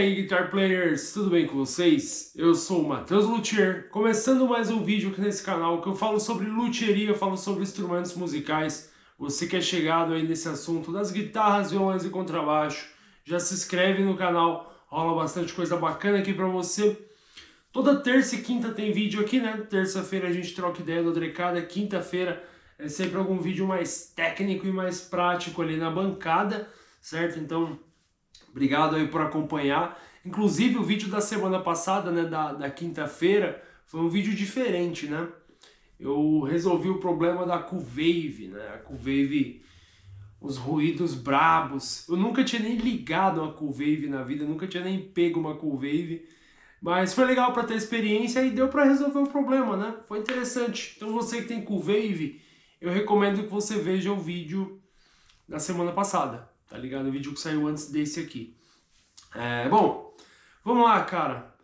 aí, Guitar Players, tudo bem com vocês? Eu sou o Matheus Luthier, começando mais um vídeo aqui nesse canal que eu falo sobre luthieria, eu falo sobre instrumentos musicais. Você que é chegado aí nesse assunto das guitarras, violões e contrabaixo, já se inscreve no canal, rola bastante coisa bacana aqui pra você. Toda terça e quinta tem vídeo aqui, né? Terça-feira a gente troca ideia do Drecada, quinta-feira é sempre algum vídeo mais técnico e mais prático ali na bancada, certo? Então, obrigado aí por acompanhar. Inclusive o vídeo da semana passada, né, da quinta-feira, foi um vídeo diferente, né? Eu resolvi o problema da Q-Wave, né? A Q-Wave, os ruídos brabos. Eu nunca tinha nem ligado uma Q-Wave na vida, nunca tinha nem pego uma Q-Wave. Mas foi legal para ter experiência e deu para resolver o problema, né? Foi interessante. Então você que tem Q-Wave, eu recomendo que você veja o vídeo da semana passada, tá ligado? O vídeo que saiu antes desse aqui. Bom, vamos lá, cara.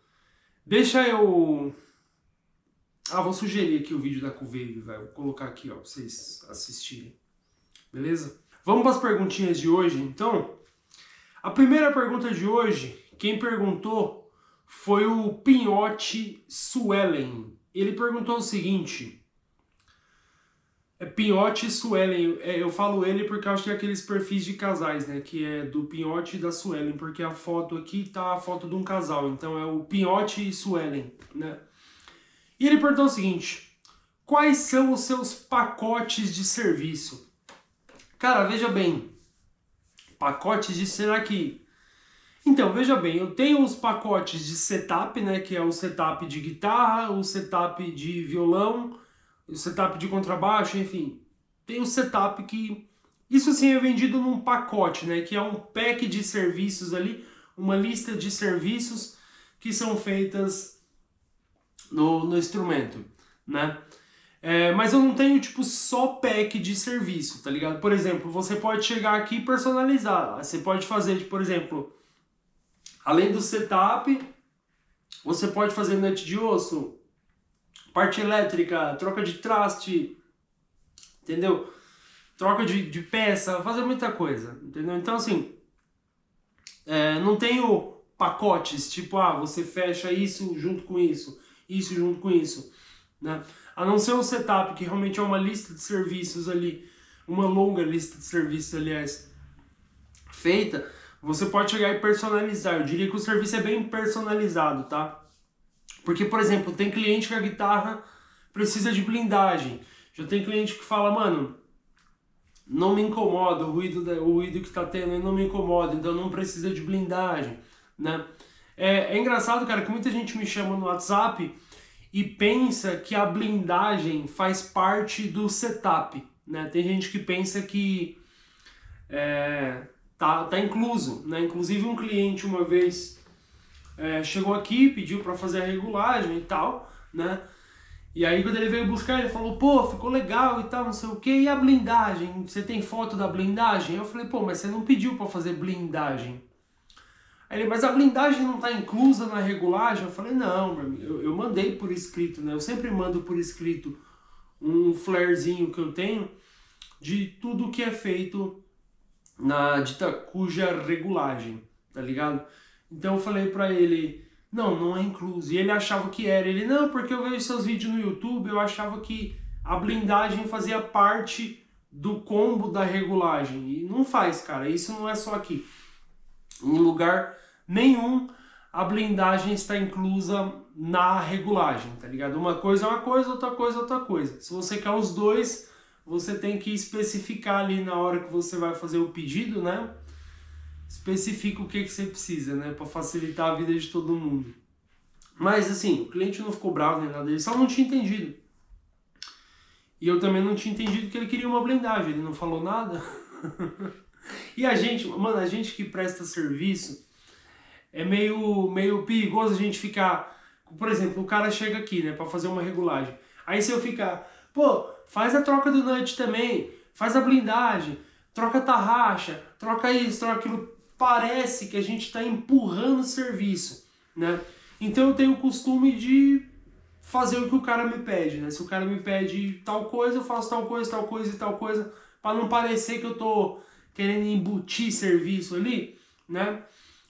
Deixa eu... vou sugerir aqui o vídeo da Q-Wave, velho. Vou colocar aqui, ó, pra vocês assistirem. Beleza? Vamos para as perguntinhas de hoje, então. A primeira pergunta de hoje, quem perguntou foi o Pinhote Suelen. Ele perguntou o seguinte... Pinhote Suelen, eu falo ele porque eu acho que é aqueles perfis de casais, né? Que é do Pinhote e da Suelen, porque a foto aqui tá a foto de um casal, então é o Pinhote e Suelen, né? E ele perguntou o seguinte: quais são os seus pacotes de serviço? Cara, veja bem, pacotes de... será que... Então, veja bem, eu tenho os pacotes de setup, né? Que é o setup de guitarra, o setup de violão, o setup de contrabaixo, enfim. Tem o setup que... isso sim é vendido num pacote, né? Que é um pack de serviços ali, uma lista de serviços que são feitas no instrumento, né? Mas eu não tenho, tipo, só pack de serviço, tá ligado? Por exemplo, você pode chegar aqui e personalizar. Você pode fazer, por exemplo, além do setup, você pode fazer nut de osso, parte elétrica, troca de traste, entendeu? Troca de peça, fazer muita coisa, entendeu? Então, assim, não tenho pacotes, tipo, você fecha isso junto com isso junto com isso, né? A não ser um setup, que realmente é uma lista de serviços ali, uma longa lista de serviços, aliás, feita, você pode chegar e personalizar. Eu diria que o serviço é bem personalizado, tá? Porque, por exemplo, tem cliente que a guitarra precisa de blindagem. Já tem cliente que fala, mano, não me incomoda, o ruído que tá tendo não me incomoda, então não precisa de blindagem, né? É engraçado, cara, que muita gente me chama no WhatsApp e pensa que a blindagem faz parte do setup, né? Tem gente que pensa que tá incluso, né? Inclusive um cliente uma vez chegou aqui, pediu para fazer a regulagem e tal, né? E aí quando ele veio buscar, ele falou, pô, ficou legal e tal, não sei o que, e a blindagem? Você tem foto da blindagem? Eu falei, pô, mas você não pediu para fazer blindagem. Aí ele, mas a blindagem não está inclusa na regulagem? Eu falei, não, meu amigo, eu mandei por escrito, né? Eu sempre mando por escrito um flarezinho que eu tenho de tudo que é feito na dita cuja regulagem, tá ligado? Então eu falei pra ele, não é incluso. E ele achava que era. Ele, não, porque eu vejo seus vídeos no YouTube, eu achava que a blindagem fazia parte do combo da regulagem. E não faz, cara, isso não é só aqui. Em lugar nenhum a blindagem está inclusa na regulagem, tá ligado? Uma coisa é uma coisa, outra coisa é outra coisa. Se você quer os dois, você tem que especificar ali na hora que você vai fazer o pedido, né? Especifica o que você precisa, né? Para facilitar a vida de todo mundo. Mas assim, o cliente não ficou bravo nem nada, ele só não tinha entendido. E eu também não tinha entendido que ele queria uma blindagem, ele não falou nada. E a gente, mano, a gente que presta serviço, é meio perigoso a gente ficar... Por exemplo, o cara chega aqui, né, pra fazer uma regulagem. Aí se eu ficar, pô, faz a troca do nut também, faz a blindagem, troca a tarraxa, troca isso, troca aquilo. Parece que a gente tá empurrando o serviço, né? Então eu tenho o costume de fazer o que o cara me pede, né? Se o cara me pede tal coisa, eu faço tal coisa e tal coisa, pra não parecer que eu tô querendo embutir serviço ali, né?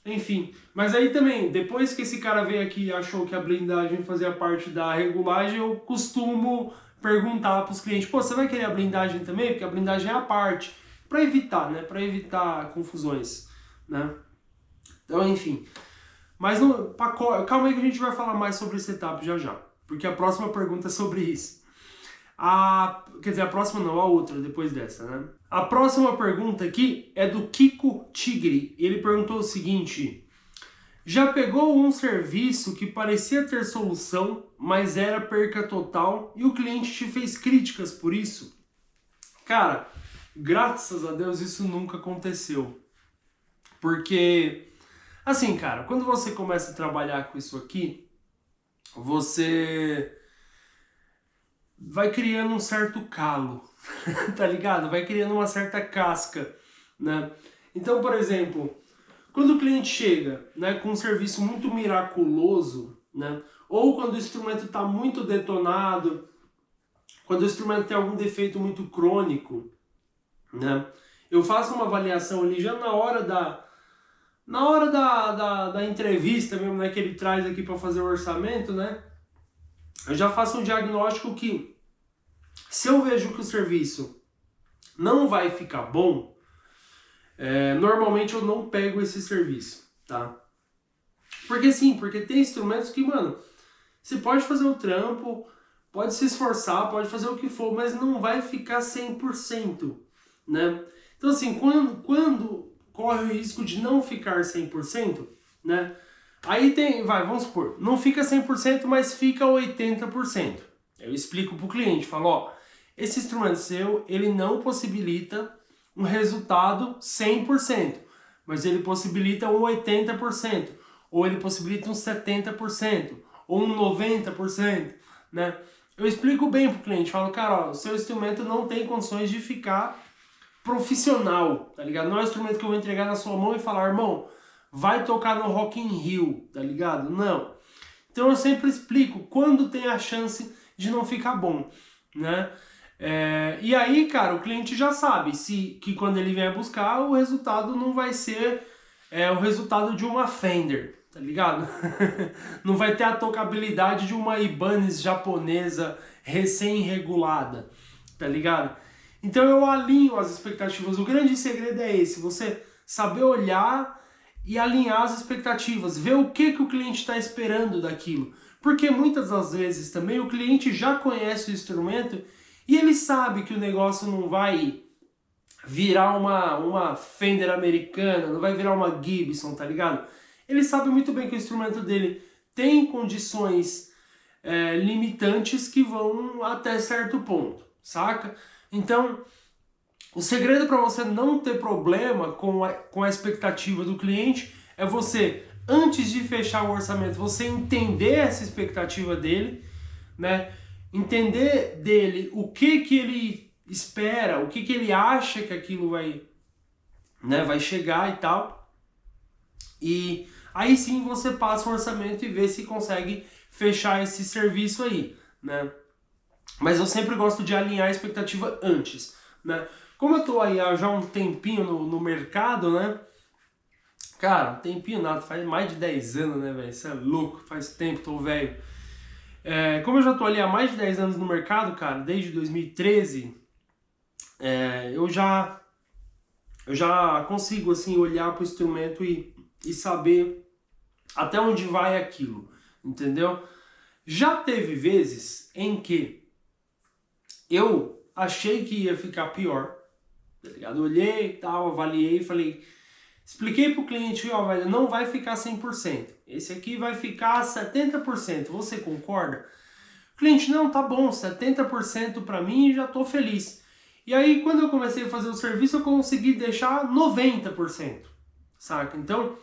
Enfim, mas aí também, depois que esse cara veio aqui e achou que a blindagem fazia parte da regulagem, eu costumo perguntar para os clientes, pô, você vai querer a blindagem também? Porque a blindagem é a parte, para evitar, né? Para evitar confusões, né? Então, enfim. Mas calma aí que a gente vai falar mais sobre esse setup já já, porque a próxima pergunta é sobre isso. Quer dizer, a próxima não, a outra, depois dessa, né? A próxima pergunta aqui é do Kiko Tigre. Ele perguntou o seguinte: já pegou um serviço que parecia ter solução, mas era perca total e o cliente te fez críticas por isso? Cara, graças a Deus isso nunca aconteceu. Porque, assim, cara, quando você começa a trabalhar com isso aqui, você vai criando um certo calo, tá ligado? Vai criando uma certa casca, né? Então, por exemplo, quando o cliente chega, né, com um serviço muito miraculoso, né, ou quando o instrumento está muito detonado, quando o instrumento tem algum defeito muito crônico, né, eu faço uma avaliação ali já na hora da entrevista mesmo, né, que ele traz aqui para fazer o orçamento, né, eu já faço um diagnóstico que, se eu vejo que o serviço não vai ficar bom, normalmente eu não pego esse serviço, tá? Porque sim, porque tem instrumentos que, mano, você pode fazer o trampo, pode se esforçar, pode fazer o que for, mas não vai ficar 100%, né? Então assim, quando corre o risco de não ficar 100%, né? Aí tem, vamos supor, não fica 100%, mas fica 80%. Eu explico pro cliente, falo, ó, esse instrumento seu, ele não possibilita um resultado 100%, mas ele possibilita um 80%, ou ele possibilita um 70%, ou um 90%, né? Eu explico bem pro cliente, falo, cara, ó, o seu instrumento não tem condições de ficar profissional, tá ligado? Não é um instrumento que eu vou entregar na sua mão e falar, irmão, vai tocar no Rock in Rio, tá ligado? Não. Então eu sempre explico quando tem a chance de não ficar bom, né? E aí, cara, o cliente já sabe que quando ele vier buscar, o resultado não vai ser o resultado de uma Fender, tá ligado? Não vai ter a tocabilidade de uma Ibanez japonesa recém-regulada, tá ligado? Então eu alinho as expectativas. O grande segredo é esse, você saber olhar e alinhar as expectativas, ver o que o cliente está esperando daquilo. Porque muitas das vezes também o cliente já conhece o instrumento e ele sabe que o negócio não vai virar uma Fender americana, não vai virar uma Gibson, tá ligado? Ele sabe muito bem que o instrumento dele tem condições limitantes que vão até certo ponto, saca? Então, o segredo para você não ter problema com a expectativa do cliente é você, antes de fechar o orçamento, você entender essa expectativa dele, né? Entender dele o que ele espera, o que ele acha que aquilo vai, né, vai chegar e tal. E aí sim você passa o orçamento e vê se consegue fechar esse serviço aí, né? Mas eu sempre gosto de alinhar a expectativa antes, né? Como eu tô aí há já um tempinho no mercado, né? Cara, tempinho nada, faz mais de 10 anos, né, velho? Isso é louco, faz tempo, tô velho. Como eu já tô ali há mais de 10 anos no mercado, cara, desde 2013, eu já consigo, assim, olhar pro instrumento e saber até onde vai aquilo, entendeu? Já teve vezes em que eu achei que ia ficar pior, tá ligado? Olhei e tal, avaliei e falei, expliquei pro cliente, ó, velho, não vai ficar 100%, esse aqui vai ficar 70%, você concorda? O cliente, não, tá bom, 70% pra mim já tô feliz. E aí, quando eu comecei a fazer o serviço, eu consegui deixar 90%, saca? Então,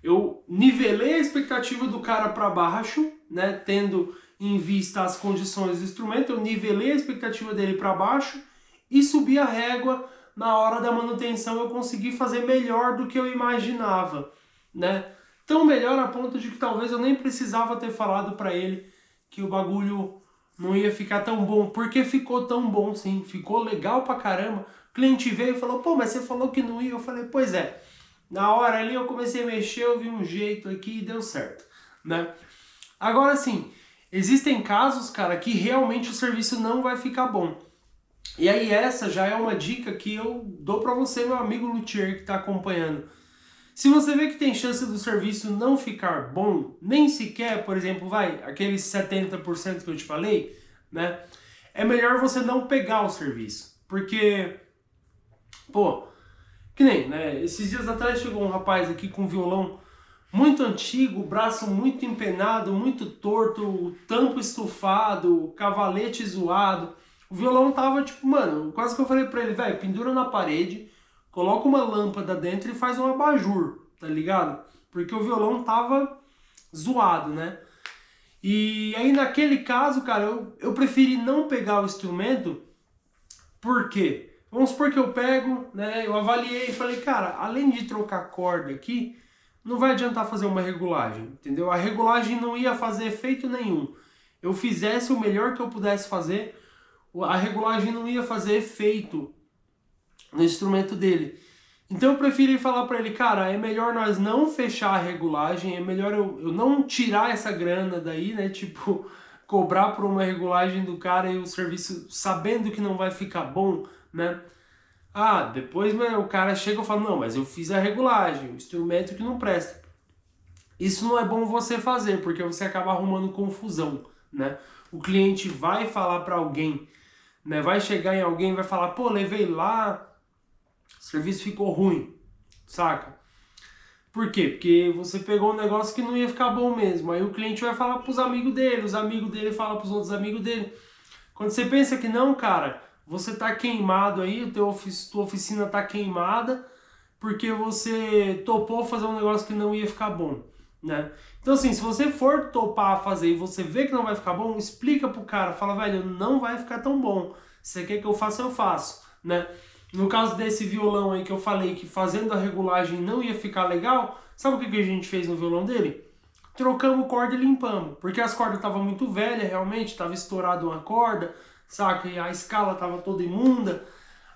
eu nivelei a expectativa do cara para baixo, né, tendo em vista as condições do instrumento, eu nivelei a expectativa dele para baixo e subi a régua na hora da manutenção, eu consegui fazer melhor do que eu imaginava, né? Tão melhor a ponto de que talvez eu nem precisava ter falado para ele que o bagulho não ia ficar tão bom, porque ficou tão bom sim, ficou legal pra caramba. O cliente veio e falou, pô, mas você falou que não ia, eu falei, pois é. Na hora ali eu comecei a mexer, eu vi um jeito aqui e deu certo, né? Agora sim, existem casos, cara, que realmente o serviço não vai ficar bom. E aí essa já é uma dica que eu dou pra você, meu amigo luthier que tá acompanhando. Se você vê que tem chance do serviço não ficar bom, nem sequer, por exemplo, vai, aqueles 70% que eu te falei, né? É melhor você não pegar o serviço. Porque, pô, que nem, né? Esses dias atrás chegou um rapaz aqui com um violão muito antigo, braço muito empenado, muito torto, tampo estufado, cavalete zoado. O violão tava tipo, mano, quase que eu falei pra ele, velho, pendura na parede, coloca uma lâmpada dentro e faz um abajur, tá ligado? Porque o violão tava zoado, né? E aí naquele caso, cara, eu preferi não pegar o instrumento. Por quê? Vamos supor que eu pego, né? Eu avaliei e falei, cara, além de trocar corda aqui, não vai adiantar fazer uma regulagem, entendeu? A regulagem não ia fazer efeito nenhum. Eu fizesse o melhor que eu pudesse fazer, a regulagem não ia fazer efeito no instrumento dele. Então eu preferi falar para ele, cara, é melhor nós não fechar a regulagem, é melhor eu não tirar essa grana daí, né? Tipo, cobrar por uma regulagem do cara e o serviço sabendo que não vai ficar bom, né? Ah, depois o cara chega e fala, não, mas eu fiz a regulagem, o instrumento que não presta. Isso não é bom você fazer, porque você acaba arrumando confusão, né? O cliente vai falar para alguém, né? Vai chegar em alguém e vai falar, pô, levei lá, o serviço ficou ruim, saca? Por quê? Porque você pegou um negócio que não ia ficar bom mesmo. Aí o cliente vai falar pros amigos dele, os amigos dele falam pros outros amigos dele. Quando você pensa que não, cara, você tá queimado aí, tua oficina tá queimada, porque você topou fazer um negócio que não ia ficar bom, né? Então assim, se você for topar fazer e você vê que não vai ficar bom, explica pro cara, fala, velho, não vai ficar tão bom. Se você quer que eu faço, né? No caso desse violão aí que eu falei que fazendo a regulagem não ia ficar legal, sabe o que a gente fez no violão dele? Trocamos corda e limpamos, porque as cordas estavam muito velhas realmente, estava estourada uma corda, saca? E a escala estava toda imunda.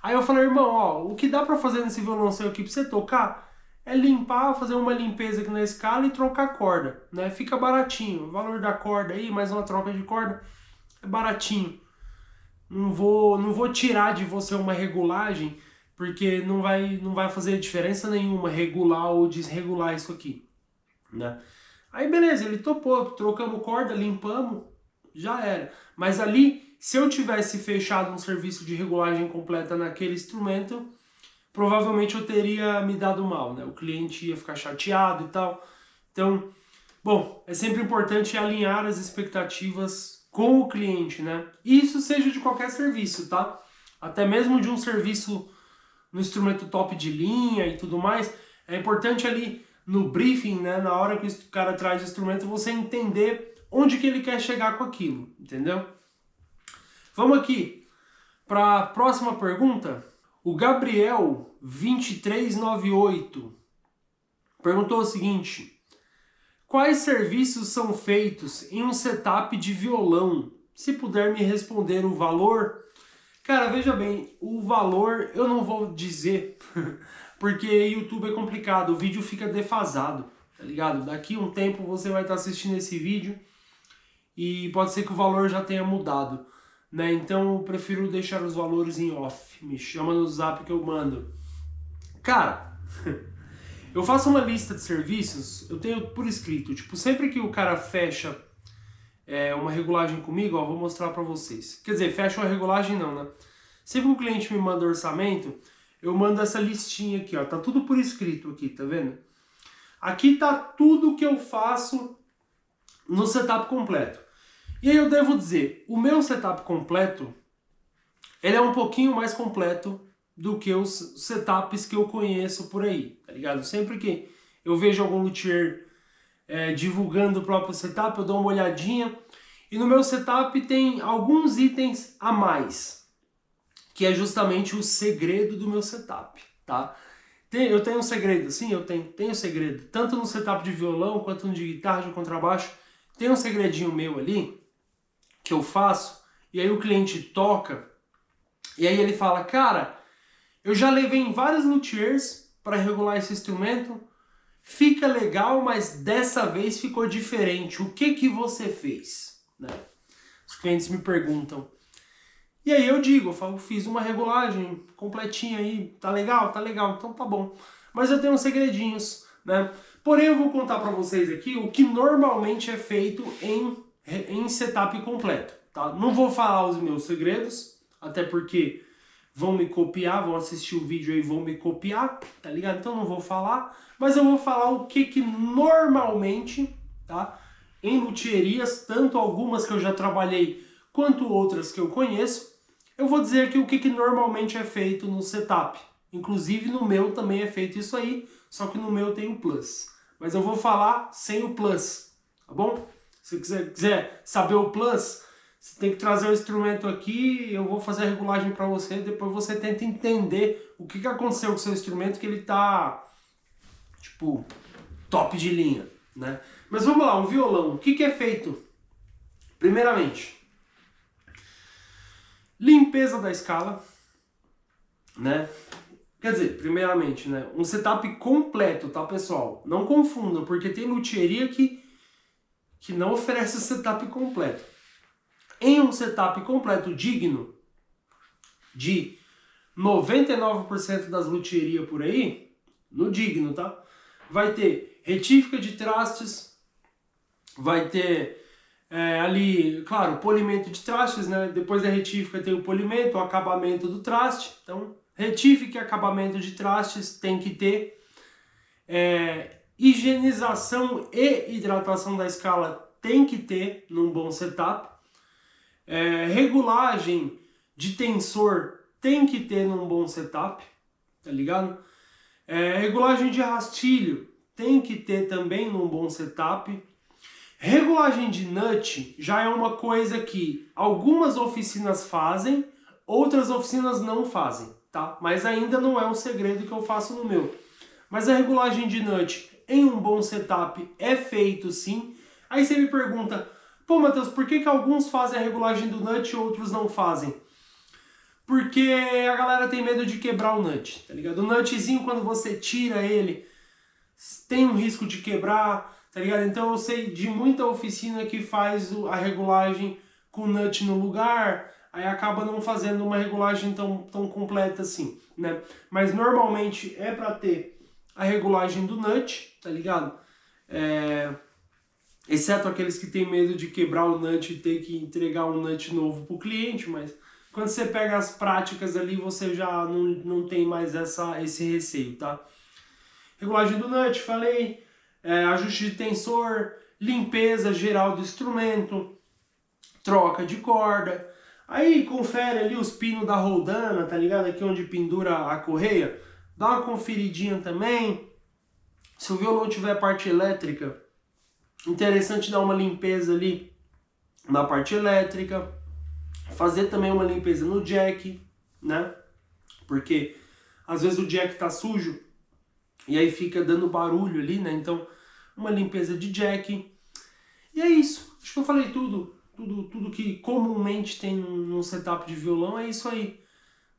Aí eu falei, irmão, ó, o que dá pra fazer nesse violão seu aqui pra você tocar é limpar, fazer uma limpeza aqui na escala e trocar corda, né? Fica baratinho. O valor da corda aí, mais uma troca de corda, é baratinho. Não vou tirar de você uma regulagem, porque não vai fazer diferença nenhuma regular ou desregular isso aqui, né? Aí beleza, ele topou, trocamos corda, limpamos, já era. Mas ali, se eu tivesse fechado um serviço de regulagem completa naquele instrumento, provavelmente eu teria me dado mal, né? O cliente ia ficar chateado e tal. Então, bom, é sempre importante alinhar as expectativas com o cliente, né? E isso seja de qualquer serviço, tá? Até mesmo de um serviço no instrumento top de linha e tudo mais, é importante ali no briefing, né, na hora que o cara traz o instrumento, você entender onde que ele quer chegar com aquilo, entendeu? Vamos aqui para a próxima pergunta. O Gabriel 2398 perguntou o seguinte: quais serviços são feitos em um setup de violão? Se puder me responder o valor. Cara, veja bem, o valor eu não vou dizer, porque YouTube é complicado, o vídeo fica defasado, tá ligado? Daqui a um tempo você vai estar assistindo esse vídeo e pode ser que o valor já tenha mudado, né? Então eu prefiro deixar os valores em off, me chama no zap que eu mando. Cara, eu faço uma lista de serviços, eu tenho por escrito, tipo, sempre que o cara fecha uma regulagem comigo, ó, vou mostrar pra vocês. Quer dizer, fecha uma regulagem não, né? Sempre que o cliente me manda orçamento, eu mando essa listinha aqui, ó. Tá tudo por escrito aqui, tá vendo? Aqui tá tudo que eu faço no setup completo. E aí eu devo dizer, o meu setup completo, ele é um pouquinho mais completo do que os setups que eu conheço por aí, tá ligado? Sempre que eu vejo algum luthier divulgando o próprio setup, eu dou uma olhadinha. E no meu setup tem alguns itens a mais, que é justamente o segredo do meu setup, tá? Eu tenho um segredo, sim, eu tenho segredo. Tanto no setup de violão, quanto no de guitarra, de contrabaixo. Tem um segredinho meu ali, que eu faço, e aí o cliente toca, e aí ele fala, cara, eu já levei em vários luthiers, para regular esse instrumento. Fica legal, mas dessa vez ficou diferente. O que que você fez? Né? Os clientes me perguntam. E aí eu digo, eu falo, fiz uma regulagem completinha aí, tá legal? Tá legal, então tá bom. Mas eu tenho uns segredinhos, né? Porém eu vou contar para vocês aqui o que normalmente é feito em setup completo, tá? Não vou falar os meus segredos, até porque vão me copiar, vão assistir o vídeo aí e vão me copiar, tá ligado? Então não vou falar, mas eu vou falar o que normalmente, tá? Em luthierias, tanto algumas que eu já trabalhei, quanto outras que eu conheço, eu vou dizer aqui o que normalmente é feito no setup. Inclusive no meu também é feito isso aí, só que no meu tem o plus. Mas eu vou falar sem o plus, tá bom? Se você quiser saber o plus, você tem que trazer o instrumento aqui, eu vou fazer a regulagem para você, depois você tenta entender o que aconteceu com o seu instrumento, que ele tá, tipo, top de linha, né? Mas vamos lá, um violão, o que é feito? Primeiramente, limpeza da escala, né? Quer dizer, primeiramente, né? Um setup completo, tá, pessoal? Não confundam, porque tem luthieria que não oferece o setup completo. Em um setup completo digno de 99% das lutherias por aí, no digno, tá? Vai ter retífica de trastes, vai ter ali, claro, polimento de trastes, né? Depois da retífica tem o polimento, o acabamento do traste. Então, retífica e acabamento de trastes tem que ter. Higienização e hidratação da escala tem que ter num bom setup. Regulagem de tensor tem que ter num bom setup, tá ligado? Regulagem de rastilho tem que ter também num bom setup. Regulagem de nut já é uma coisa que algumas oficinas fazem, outras oficinas não fazem, tá? Mas ainda não é um segredo que eu faço no meu. Mas a regulagem de nut em um bom setup é feito sim. Aí você me pergunta, pô, Matheus, por que alguns fazem a regulagem do nut e outros não fazem? Porque a galera tem medo de quebrar o nut, tá ligado? O nutzinho, quando você tira ele, tem um risco de quebrar, tá ligado? Então eu sei de muita oficina que faz a regulagem com o nut no lugar, aí acaba não fazendo uma regulagem tão completa assim, né? Mas normalmente é para ter a regulagem do nut, tá ligado? Exceto aqueles que têm medo de quebrar o nut e ter que entregar um nut novo pro cliente, mas quando você pega as práticas ali, você já não tem mais esse receio, tá? Regulagem do nut, falei, ajuste de tensor, limpeza geral do instrumento, troca de corda. Aí confere ali os pinos da roldana, tá ligado? Aqui onde pendura a correia. Dá uma conferidinha também. Se o violão tiver parte elétrica, interessante dar uma limpeza ali na parte elétrica. Fazer também uma limpeza no jack, né? Porque às vezes o jack tá sujo e aí fica dando barulho ali, né? Então, uma limpeza de jack. E é isso. Acho que eu falei tudo. Tudo que comumente tem num setup de violão é isso aí,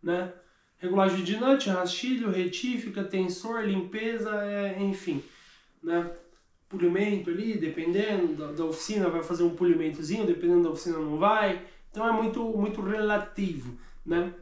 né? Regulagem de nut, rastilho, retífica, tensor, limpeza, enfim, né? Polimento ali, dependendo da oficina, vai fazer um polimentozinho, dependendo da oficina não vai. Então é muito relativo, né?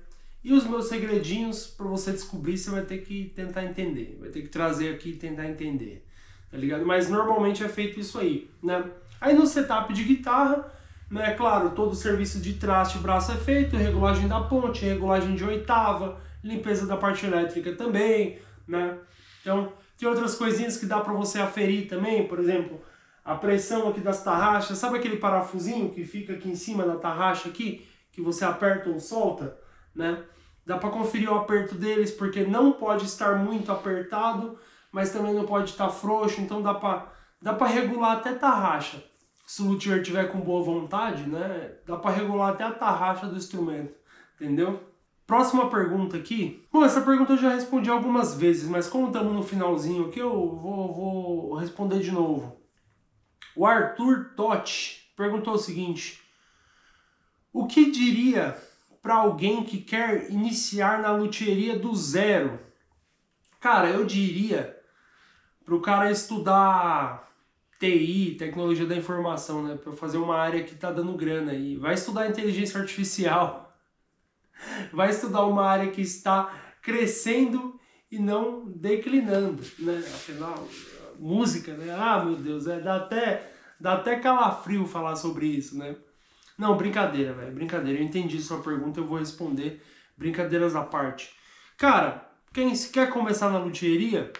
E os meus segredinhos, para você descobrir, você vai ter que tentar entender. Vai ter que trazer aqui e tentar entender, tá ligado? Mas normalmente é feito isso aí, né? Aí no setup de guitarra, né, claro, todo o serviço de traste e braço é feito, regulagem da ponte, regulagem de oitava, limpeza da parte elétrica também, né? Então, tem outras coisinhas que dá para você aferir também, por exemplo, a pressão aqui das tarraxas, sabe aquele parafusinho que fica aqui em cima da tarraxa aqui, que você aperta ou solta, né? Dá para conferir o aperto deles, porque não pode estar muito apertado, mas também não pode estar frouxo, então dá para regular até tarraxa. Se o luthier tiver com boa vontade, né, dá para regular até a tarraxa do instrumento, entendeu? Próxima pergunta aqui. Bom, essa pergunta eu já respondi algumas vezes, mas como estamos no finalzinho aqui, eu vou responder de novo. O Arthur Totti perguntou o seguinte: o que diria para alguém que quer iniciar na luthieria do zero? Cara, eu diria pro cara estudar TI, tecnologia da informação, né? Pra fazer uma área que tá dando grana aí. Vai estudar inteligência artificial, vai estudar uma área que está crescendo e não declinando, né? Afinal, música, né? Ah, meu Deus, dá até calafrio falar sobre isso, né? Não, brincadeira, velho, brincadeira. Eu entendi sua pergunta, eu vou responder. Brincadeiras à parte. Cara, quem se quer começar na luthieria,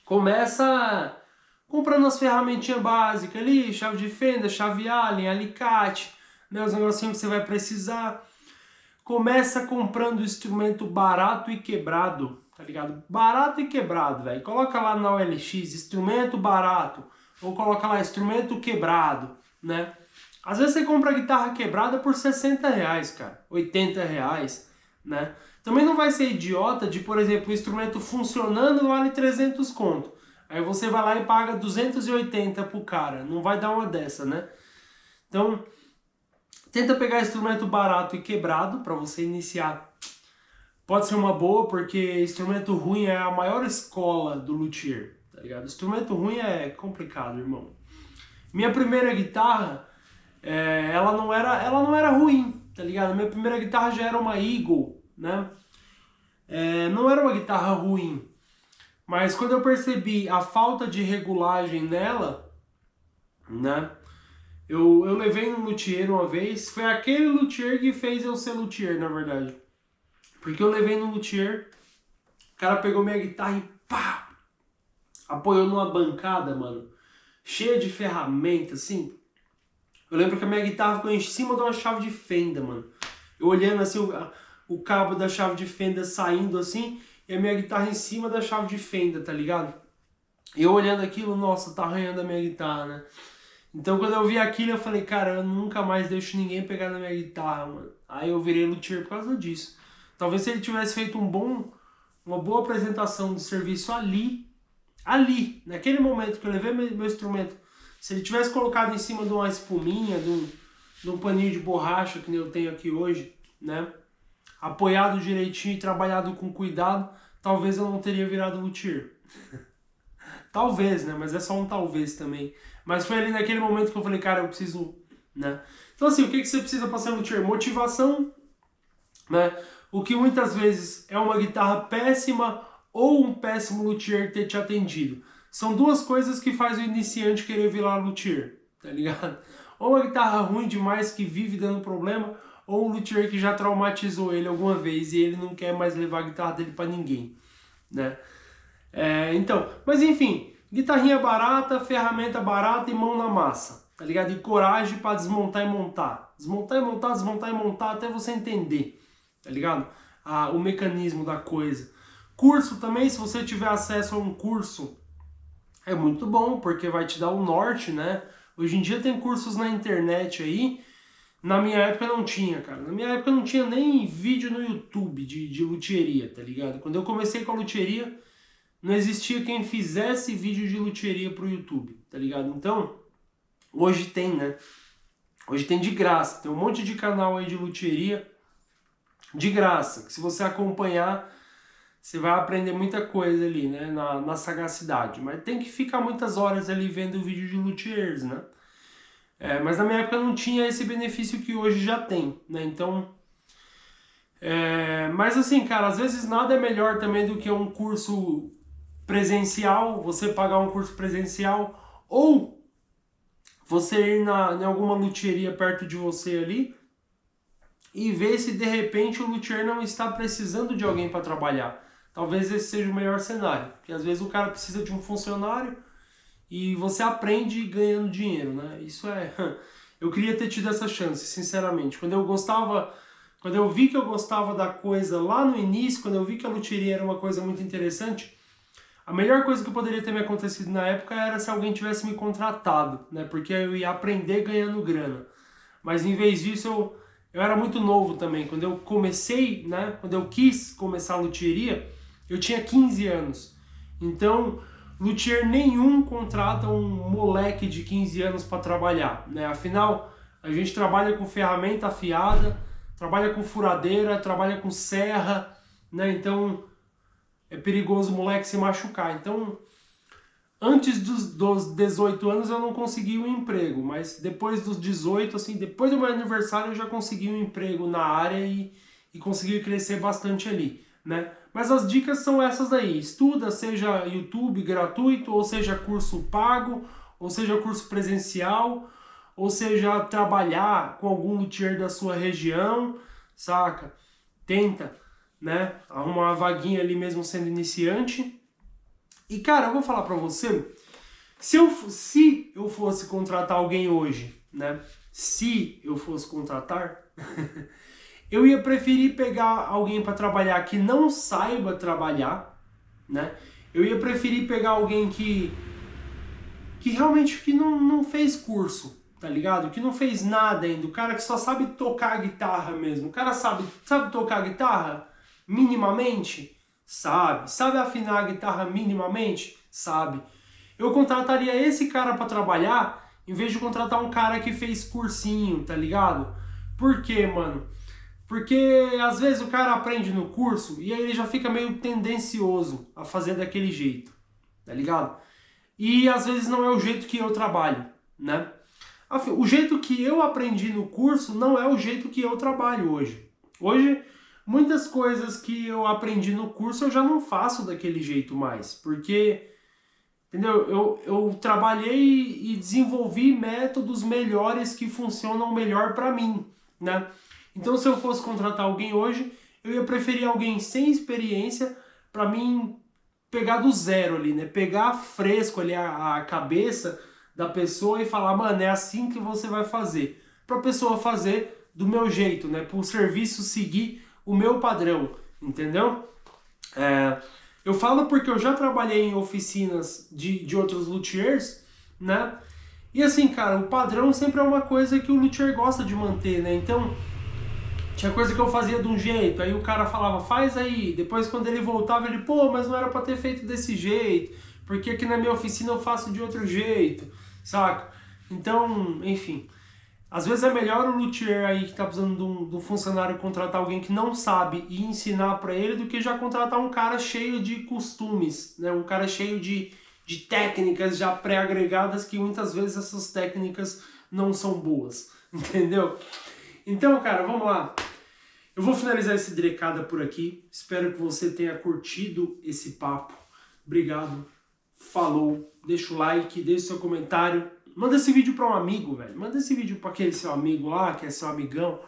começa comprando as ferramentinhas básicas ali, chave de fenda, chave Allen, alicate, né, os negocinhos que você vai precisar. Começa comprando instrumento barato e quebrado, tá ligado? Barato e quebrado, velho. Coloca lá na OLX, instrumento barato, ou coloca lá instrumento quebrado, né? Às vezes você compra a guitarra quebrada por 60 reais, cara, 80 reais, né? Também não vai ser idiota de, por exemplo, o instrumento funcionando vale 300 conto. Aí você vai lá e paga 280 pro cara. Não vai dar uma dessa, né? Então, tenta pegar instrumento barato e quebrado para você iniciar. Pode ser uma boa, porque instrumento ruim é a maior escola do luthier, tá ligado? Instrumento ruim é complicado, irmão. Minha primeira guitarra, ela não era ruim, tá ligado? Minha primeira guitarra já era uma Eagle, né? Não era uma guitarra ruim. Mas quando eu percebi a falta de regulagem nela, né? Eu levei um luthier uma vez, foi aquele luthier que fez eu ser luthier, na verdade. Porque eu levei no luthier, o cara pegou minha guitarra e pá! Apoiou numa bancada, mano, cheia de ferramentas, assim. Eu lembro que a minha guitarra ficou em cima de uma chave de fenda, mano. Eu olhando assim, o cabo da chave de fenda saindo assim, e a minha guitarra em cima da chave de fenda, tá ligado? Eu olhando aquilo, nossa, tá arranhando a minha guitarra, né? Então quando eu vi aquilo, eu falei, cara, eu nunca mais deixo ninguém pegar na minha guitarra, mano. Aí eu virei luthier por causa disso. Talvez se ele tivesse feito uma boa apresentação de serviço ali, naquele momento que eu levei meu instrumento, se ele tivesse colocado em cima de uma espuminha, de um paninho de borracha, que nem eu tenho aqui hoje, né? Apoiado direitinho e trabalhado com cuidado, talvez eu não teria virado luthier. Talvez, né? Mas é só um talvez também. Mas foi ali naquele momento que eu falei, cara, eu preciso, né? Então assim, o que você precisa para ser luthier? Motivação, né? O que muitas vezes é uma guitarra péssima ou um péssimo luthier ter te atendido. São duas coisas que faz o iniciante querer virar luthier, tá ligado? Ou uma guitarra ruim demais que vive dando problema, ou um luthier que já traumatizou ele alguma vez e ele não quer mais levar a guitarra dele para ninguém, né? Então, mas enfim, guitarrinha barata, ferramenta barata e mão na massa, tá ligado? E coragem para desmontar e montar. Desmontar e montar, desmontar e montar até você entender, tá ligado? O mecanismo da coisa. Curso também, se você tiver acesso a um curso, é muito bom, porque vai te dar o norte, né? Hoje em dia tem cursos na internet aí. Na minha época não tinha, cara. Na minha época não tinha nem vídeo no YouTube de luthieria, tá ligado? Quando eu comecei com a luthieria, não existia quem fizesse vídeo de luthieria pro YouTube, tá ligado? Então, hoje tem, né? Hoje tem de graça. Tem um monte de canal aí de luthieria de graça, que se você acompanhar, você vai aprender muita coisa ali, né? Na sagacidade. Mas tem que ficar muitas horas ali vendo vídeo de luthiers, né? Mas na minha época não tinha esse benefício que hoje já tem, né? Então... mas assim, cara, às vezes nada é melhor também do que um curso presencial, você pagar um curso presencial, ou você ir em alguma luthieria perto de você ali e ver se de repente o luthier não está precisando de alguém para trabalhar. Talvez esse seja o melhor cenário, porque às vezes o cara precisa de um funcionário e você aprende ganhando dinheiro, né? Isso é... Eu queria ter tido essa chance, sinceramente. Quando eu vi que eu gostava da coisa lá no início, quando eu vi que a luthieria era uma coisa muito interessante, a melhor coisa que poderia ter me acontecido na época era se alguém tivesse me contratado, né? Porque eu ia aprender ganhando grana. Mas em vez disso, eu era muito novo também. Quando eu comecei, né? Quando eu quis começar a luthieria, eu tinha 15 anos. Então, luthier nenhum contrata um moleque de 15 anos para trabalhar, né? Afinal, a gente trabalha com ferramenta afiada, trabalha com furadeira, trabalha com serra, né? Então, é perigoso o moleque se machucar. Então, antes dos 18 anos eu não consegui um emprego, mas depois dos 18, assim, depois do meu aniversário eu já consegui um emprego na área e consegui crescer bastante ali, né? Mas as dicas são essas daí, estuda, seja YouTube gratuito, ou seja curso pago, ou seja curso presencial, ou seja trabalhar com algum luthier da sua região, saca? Tenta, né, arrumar uma vaguinha ali mesmo sendo iniciante. E cara, eu vou falar pra você, se eu fosse contratar alguém hoje, né, se eu fosse contratar, eu ia preferir pegar alguém para trabalhar que não saiba trabalhar, né? Eu ia preferir pegar alguém que realmente que não fez curso, tá ligado? Que não fez nada ainda, o cara que só sabe tocar guitarra mesmo. O cara sabe tocar guitarra minimamente? Sabe afinar a guitarra minimamente? Sabe. Eu contrataria esse cara para trabalhar em vez de contratar um cara que fez cursinho, tá ligado? Por quê, mano? Porque às vezes o cara aprende no curso e aí ele já fica meio tendencioso a fazer daquele jeito, tá ligado? E às vezes não é o jeito que eu trabalho, né? O jeito que eu aprendi no curso não é o jeito que eu trabalho hoje. Hoje, muitas coisas que eu aprendi no curso eu já não faço daquele jeito mais, porque, entendeu? Eu trabalhei e desenvolvi métodos melhores que funcionam melhor para mim, né? Então, se eu fosse contratar alguém hoje, eu ia preferir alguém sem experiência para mim pegar do zero ali, né? Pegar fresco ali a cabeça da pessoa e falar, mano, é assim que você vai fazer. Pra pessoa fazer do meu jeito, né? Pro serviço seguir o meu padrão, entendeu? Eu falo porque eu já trabalhei em oficinas de outros luthiers, né? E assim, cara, o padrão sempre é uma coisa que o luthier gosta de manter, né? Então, tinha coisa que eu fazia de um jeito, aí o cara falava, faz aí. Depois quando ele voltava, ele, pô, mas não era pra ter feito desse jeito, porque aqui na minha oficina eu faço de outro jeito, saca? Então, enfim. Às vezes é melhor o luthier aí que tá precisando de um funcionário contratar alguém que não sabe e ensinar pra ele do que já contratar um cara cheio de costumes, né? Um cara cheio de técnicas já pré-agregadas que muitas vezes essas técnicas não são boas, entendeu? Então, cara, vamos lá. Eu vou finalizar esse Drecada por aqui. Espero que você tenha curtido esse papo. Obrigado. Falou. Deixa o like, deixa o seu comentário. Manda esse vídeo para um amigo, velho. Manda esse vídeo para aquele seu amigo lá, que é seu amigão.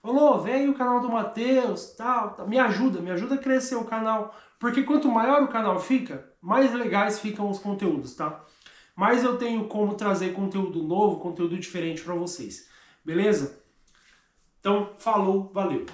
Falou, vem aí o canal do Matheus, tal. Me ajuda a crescer o canal. Porque quanto maior o canal fica, mais legais ficam os conteúdos, tá? Mais eu tenho como trazer conteúdo novo, conteúdo diferente para vocês. Beleza? Então, falou, valeu!